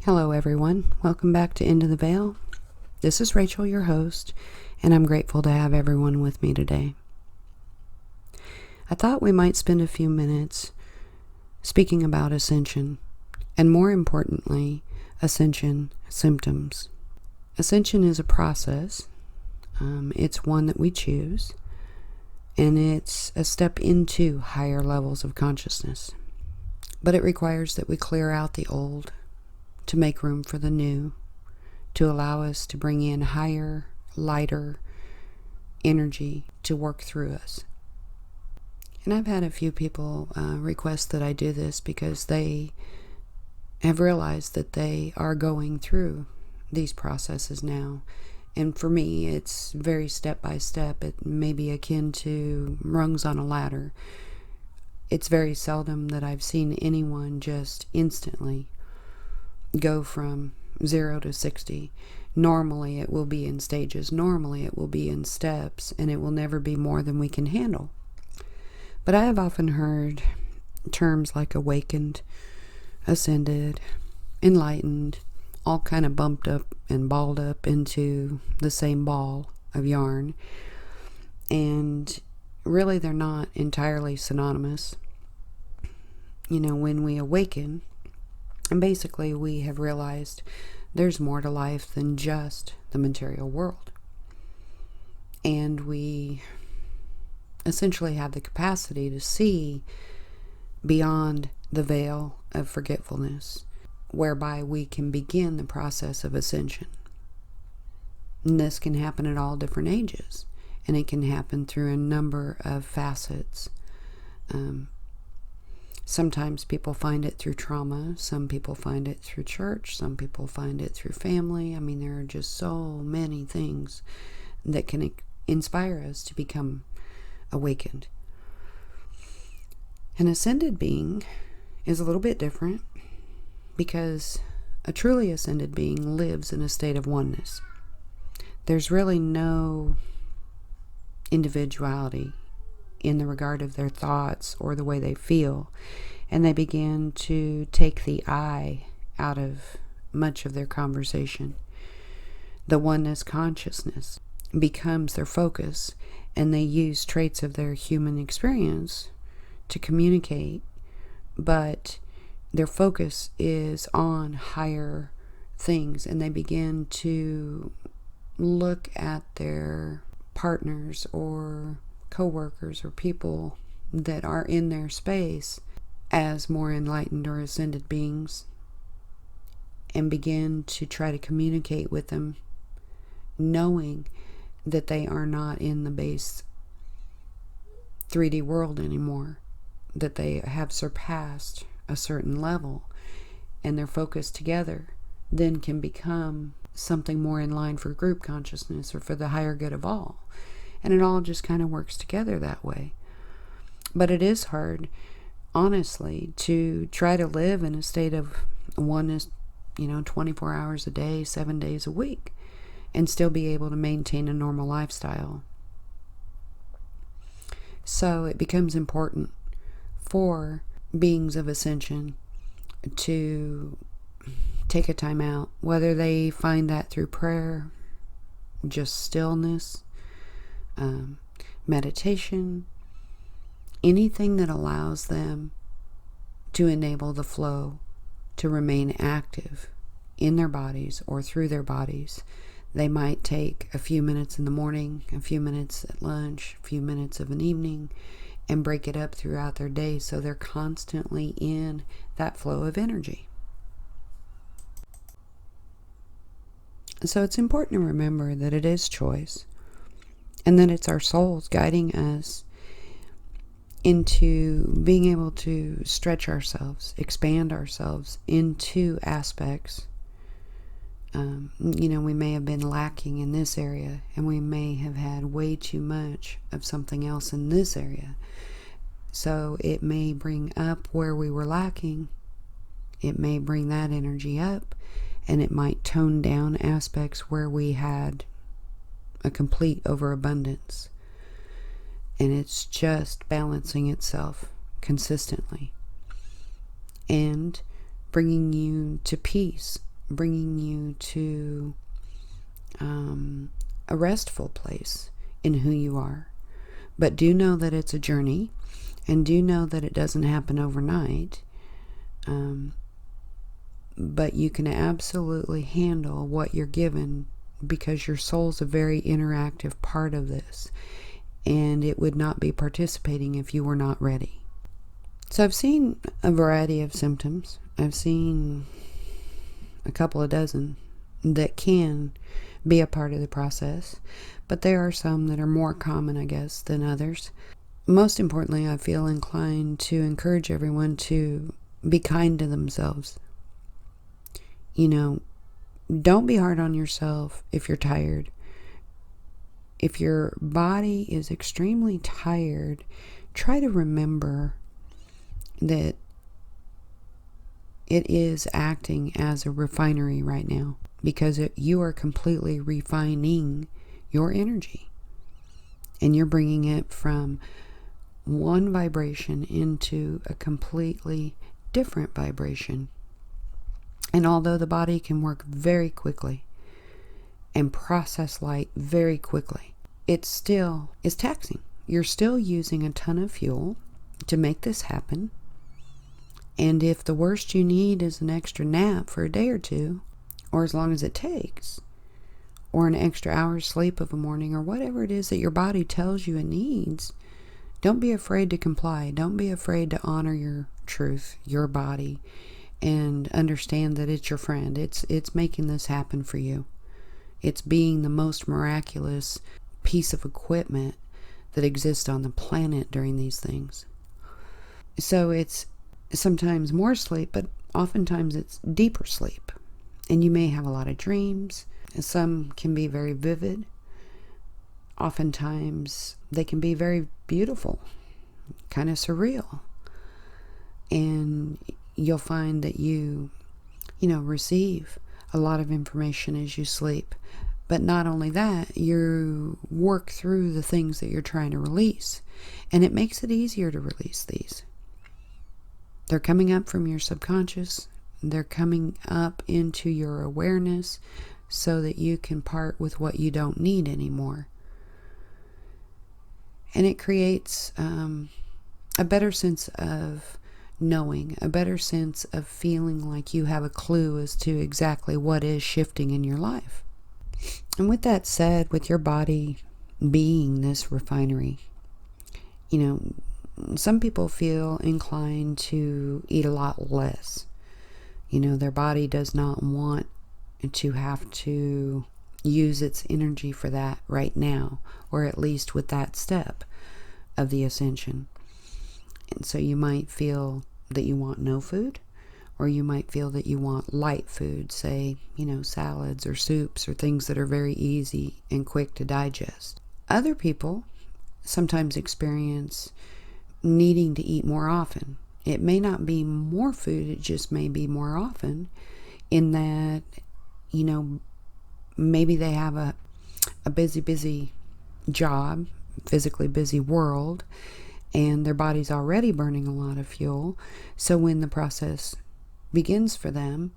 Hello everyone, welcome back to Into the Veil. This is Rachel, your host, and I'm grateful to have everyone with me today. I thought we might spend a few minutes speaking about ascension, and more importantly, ascension symptoms. Ascension is a process. It's one that we choose, and it's a step into higher levels of consciousness. But it requires that we clear out the old to make room for the new, to allow us to bring in higher, lighter energy to work through us. And I've had a few people request that I do this because they have realized that they are going through these processes now. And for me, it's very step by step. It may be akin to rungs on a ladder. It's very seldom that I've seen anyone just instantly go from 0 to 60. Normally it will be in stages. Normally it will be in steps, and it will never be more than we can handle. But I have often heard terms like awakened, ascended, enlightened, all kind of bumped up and balled up into the same ball of yarn. And really they're not entirely synonymous. When we awaken, and basically we have realized there's more to life than just the material world. And we essentially have the capacity to see beyond the veil of forgetfulness, whereby we can begin the process of ascension. And this can happen at all different ages, and it can happen through a number of facets. Sometimes people find it through trauma. Some people find it through church. Some people find it through family. There are just so many things that can inspire us to become awakened. An ascended being is a little bit different because a truly ascended being lives in a state of oneness. There's really no individuality in the regard of their thoughts or the way they feel, and they begin to take the I out of much of their conversation. The oneness consciousness becomes their focus, and they use traits of their human experience to communicate, but their focus is on higher things, and they begin to look at their partners or co-workers or people that are in their space as more enlightened or ascended beings, and begin to try to communicate with them, knowing that they are not in the base 3D world anymore, that they have surpassed a certain level, and their focus together then can become something more in line for group consciousness or for the higher good of all. And it all just kind of works together that way. But it is hard, honestly, to try to live in a state of oneness, 24 hours a day, 7 days a week, and still be able to maintain a normal lifestyle. So it becomes important for beings of ascension to take a time out, whether they find that through prayer, just stillness, meditation, anything that allows them to enable the flow to remain active in their bodies or through their bodies. They might take a few minutes in the morning, a few minutes at lunch, a few minutes of an evening, and break it up throughout their day so they're constantly in that flow of energy. So it's important to remember that it is choice, and that it's our souls guiding us into being able to stretch ourselves, expand ourselves into aspects. We may have been lacking in this area, and we may have had way too much of something else in this area. So it may bring up where we were lacking. It may bring that energy up, and it might tone down aspects where we had a complete overabundance. And it's just balancing itself consistently and bringing you to peace bringing you to a restful place in who you are. But do know that it's a journey, and do know that it doesn't happen overnight. But you can absolutely handle what you're given, because your soul's a very interactive part of this, and it would not be participating if you were not ready. So I've seen a variety of symptoms. I've seen a couple of dozen that can be a part of the process, but there are some that are more common, I guess, than others. Most importantly, I feel inclined to encourage everyone to be kind to themselves. Don't be hard on yourself if you're tired. If your body is extremely tired, try to remember that it is acting as a refinery right now, because you are completely refining your energy, and you're bringing it from one vibration into a completely different vibration. And although the body can work very quickly and process light very quickly, it still is taxing. You're still using a ton of fuel to make this happen. And if the worst you need is an extra nap for a day or two, or as long as it takes, or an extra hour's sleep of a morning, or whatever it is that your body tells you it needs, don't be afraid to comply. Don't be afraid to honor your truth, your body, and understand that it's your friend. It's making this happen for you. It's being the most miraculous piece of equipment that exists on the planet during these things. So it's sometimes more sleep, but oftentimes it's deeper sleep. And you may have a lot of dreams. Some can be very vivid. Oftentimes they can be very beautiful, kind of surreal. And you'll find that you receive a lot of information as you sleep. But not only that, you work through the things that you're trying to release. And it makes it easier to release these. They're coming up from your subconscious. They're coming up into your awareness so that you can part with what you don't need anymore. And it creates a better sense of knowing, a better sense of feeling like you have a clue as to exactly what is shifting in your life. And with that said, with your body being this refinery, some people feel inclined to eat a lot less. Their body does not want to have to use its energy for that right now, or at least with that step of the ascension. And so you might feel that you want no food, or you might feel that you want light food, say, salads or soups or things that are very easy and quick to digest. Other people sometimes experience needing to eat more often. It may not be more food, it just may be more often, in that, maybe they have a busy job, physically busy world, and their body's already burning a lot of fuel. So when the process begins for them,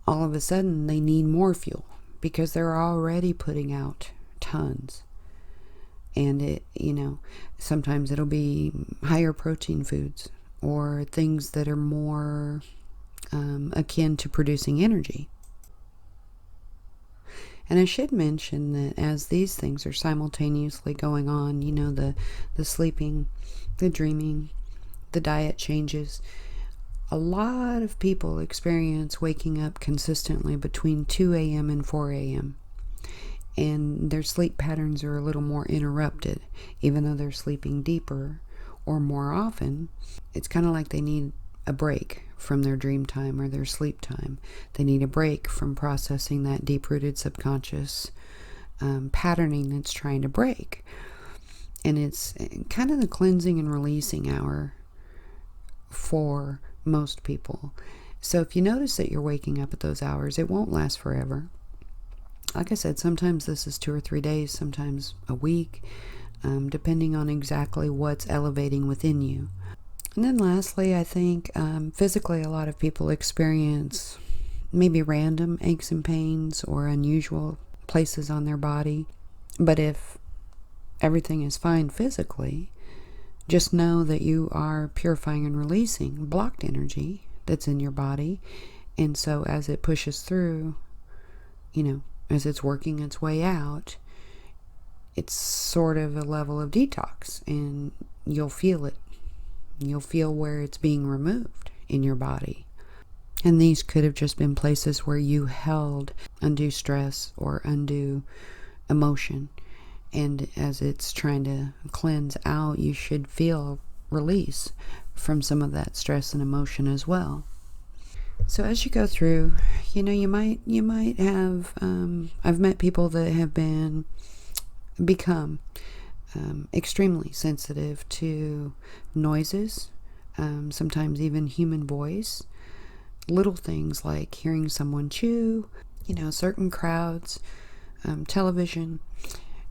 all of a sudden they need more fuel because they're already putting out tons. And sometimes it'll be higher protein foods or things that are more akin to producing energy. And I should mention that as these things are simultaneously going on, the sleeping, the dreaming, the diet changes, a lot of people experience waking up consistently between 2 a.m. and 4 a.m. And their sleep patterns are a little more interrupted, even though they're sleeping deeper or more often. It's kind of like they need a break from their dream time or their sleep time. They need a break from processing that deep-rooted subconscious patterning that's trying to break. And it's kind of the cleansing and releasing hour for most people. So if you notice that you're waking up at those hours, it won't last forever. Like I said, sometimes this is 2 or 3 days, sometimes a week, depending on exactly what's elevating within you. And then lastly, I think physically a lot of people experience maybe random aches and pains or unusual places on their body. But if everything is fine physically, just know that you are purifying and releasing blocked energy that's in your body. And so as it pushes through, as it's working its way out, it's sort of a level of detox, and you'll feel it. You'll feel where it's being removed in your body. And these could have just been places where you held undue stress or undue emotion. And as it's trying to cleanse out, you should feel release from some of that stress and emotion as well. So as you go through, you might have, I've met people that have become extremely sensitive to noises, sometimes even human voice, little things like hearing someone chew, certain crowds, television,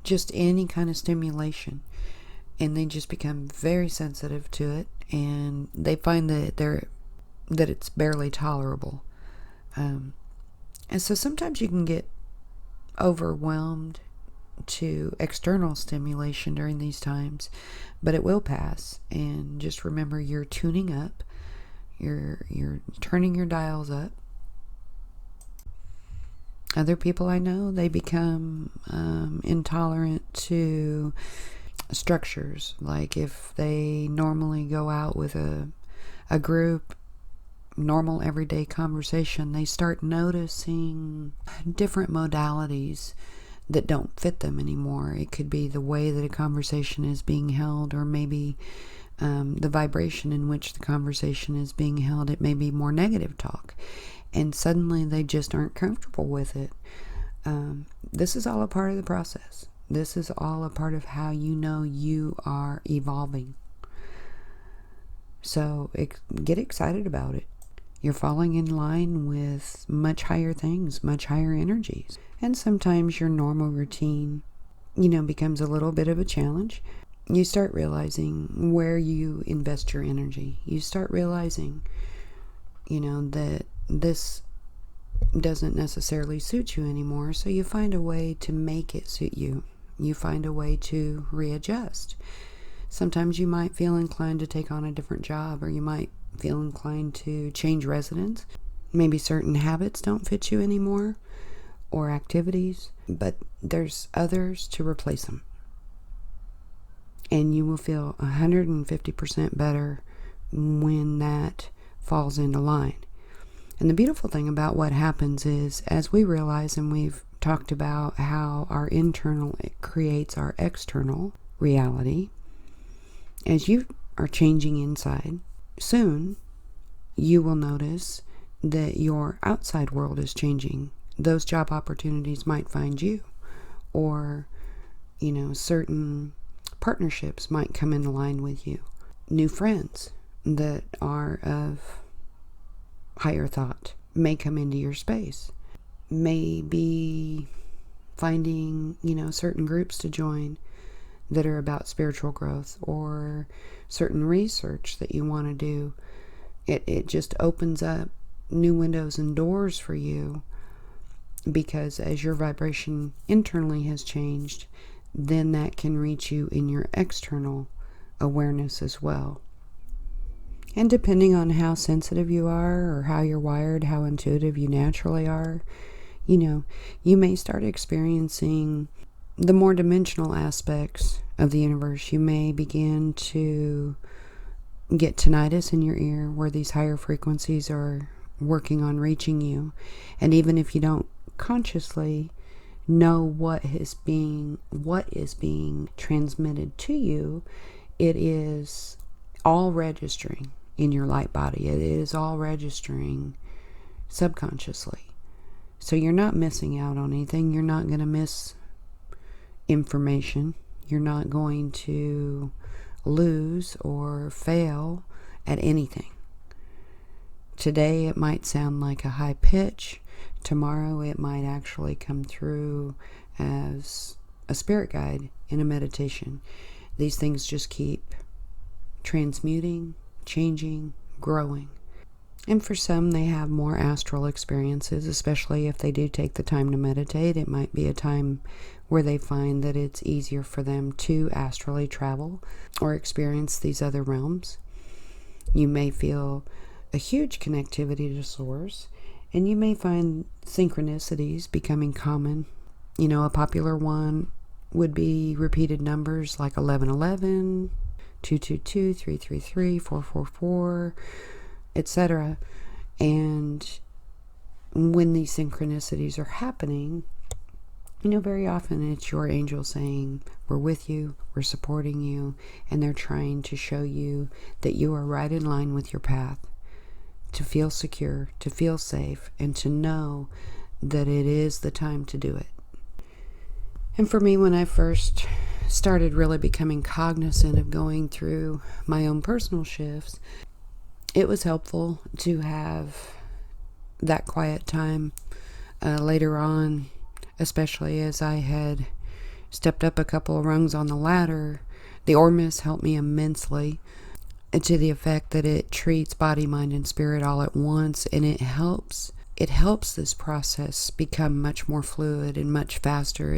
just any kind of stimulation, and they just become very sensitive to it, and they find that it's barely tolerable, and so sometimes you can get overwhelmed to external stimulation during these times, but it will pass. And just remember, you're tuning up, you're turning your dials up. Other people I know, they become intolerant to structures. Like if they normally go out with a group, normal everyday conversation, they start noticing different modalities that don't fit them anymore. It could be the way that a conversation is being held, or maybe the vibration in which the conversation is being held. It may be more negative talk, and suddenly they just aren't comfortable with it. This is all a part of the process. This is all a part of how you are evolving. So get excited about it. You're falling in line with much higher things, much higher energies. And sometimes your normal routine, becomes a little bit of a challenge. You start realizing where you invest your energy. You start realizing, that this doesn't necessarily suit you anymore. So you find a way to make it suit you. You find a way to readjust. Sometimes you might feel inclined to take on a different job, or you might feel inclined to change residence. Maybe certain habits don't fit you anymore, or activities, but there's others to replace them. And you will feel 150% better when that falls into line. And the beautiful thing about what happens is, as we realize, and we've talked about how our internal creates our external reality, as you are changing inside, soon you will notice that your outside world is changing. Those job opportunities might find you, or certain partnerships might come into line with you. New friends that are of higher thought may come into your space. Maybe finding certain groups to join that are about spiritual growth, or certain research that you want to do. It just opens up new windows and doors for you, because as your vibration internally has changed, then that can reach you in your external awareness as well. And depending on how sensitive you are, or how you're wired, how intuitive you naturally are, you may start experiencing the more dimensional aspects of the universe. You may begin to get tinnitus in your ear, where these higher frequencies are working on reaching you. And even if you don't consciously know what is being transmitted to you, it is all registering in your light body. It is all registering subconsciously. So you're not missing out on anything. You're not going to miss information. You're not going to lose or fail at anything. Today it might sound like a high pitch. Tomorrow it might actually come through as a spirit guide in a meditation. These things just keep transmuting, changing, growing. And for some, they have more astral experiences, especially if they do take the time to meditate. It might be a time where they find that it's easier for them to astrally travel or experience these other realms. You may feel a huge connectivity to Source, and you may find synchronicities becoming common. A popular one would be repeated numbers like 1111, 222, 333, 444, etc. And when these synchronicities are happening, very often it's your angel saying, we're with you, we're supporting you, and they're trying to show you that you are right in line with your path, to feel secure, to feel safe, and to know that it is the time to do it. And for me, when I first started really becoming cognizant of going through my own personal shifts, it was helpful to have that quiet time later on, especially as I had stepped up a couple of rungs on the ladder. The Ormus helped me immensely, to the effect that it treats body, mind, and spirit all at once, and it helps this process become much more fluid and much faster.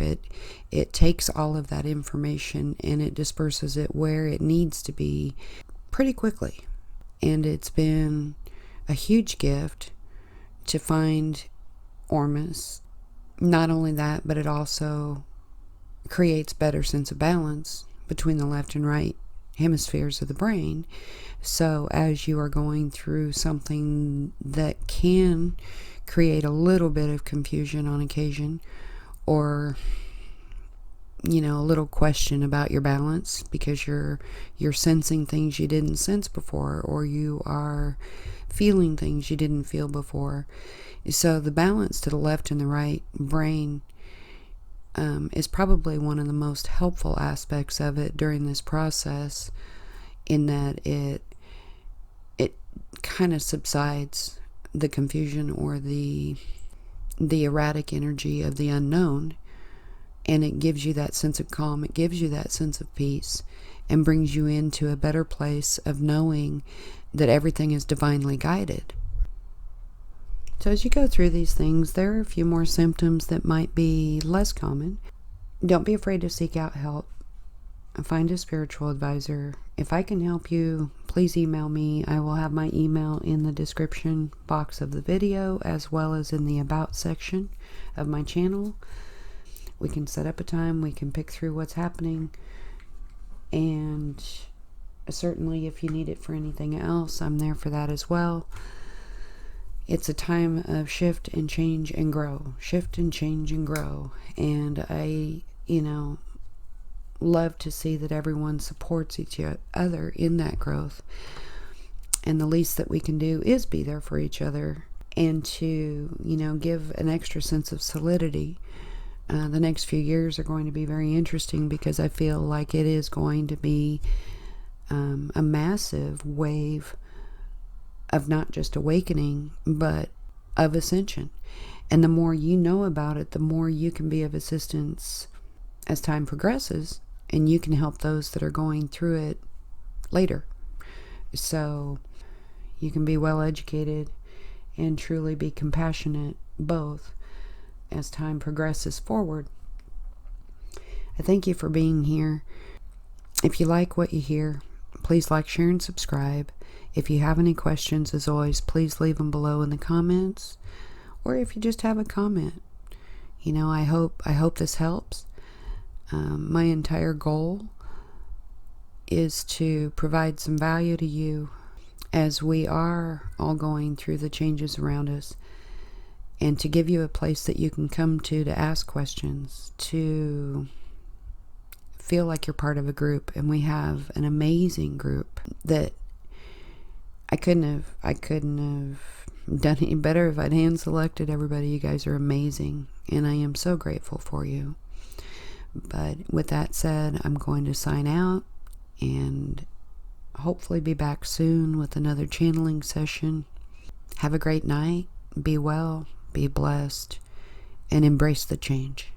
It takes all of that information and it disperses it where it needs to be pretty quickly. And it's been a huge gift to find Ormus. Not only that, but it also creates better sense of balance between the left and right hemispheres of the brain. So as you are going through something that can create a little bit of confusion on occasion, or a little question about your balance because you're sensing things you didn't sense before, or you are feeling things you didn't feel before. So the balance to the left and the right brain is probably one of the most helpful aspects of it during this process, in that it kind of subsides the confusion or the erratic energy of the unknown, and it gives you that sense of calm, it gives you that sense of peace, and brings you into a better place of knowing that everything is divinely guided. So as you go through these things, there are a few more symptoms that might be less common. Don't be afraid to seek out help. Find a spiritual advisor. If I can help you, please email me. I will have my email in the description box of the video, as well as in the About section of my channel. We can set up a time, we can pick through what's happening, and certainly if you need it for anything else, I'm there for that as well. It's a time of shift and change and grow. Shift and change and grow. And I, love to see that everyone supports each other in that growth. And the least that we can do is be there for each other, and to, give an extra sense of solidity. The next few years are going to be very interesting, because I feel like it is going to be a massive wave of not just awakening, but of ascension. And the more you know about it, the more you can be of assistance as time progresses, and you can help those that are going through it later. So you can be well educated and truly be compassionate both as time progresses forward. I thank you for being here. If you like what you hear, please like, share, and subscribe. If you have any questions, as always, please leave them below in the comments. Or if you just have a comment, I hope this helps. My entire goal is to provide some value to you as we are all going through the changes around us, and to give you a place that you can come to ask questions, to feel like you're part of a group. And we have an amazing group that I couldn't have done any better if I'd hand selected everybody. You guys are amazing, and I am so grateful for you. But with that said, I'm going to sign out and hopefully be back soon with another channeling session. Have a great night. Be well, be blessed, and embrace the change.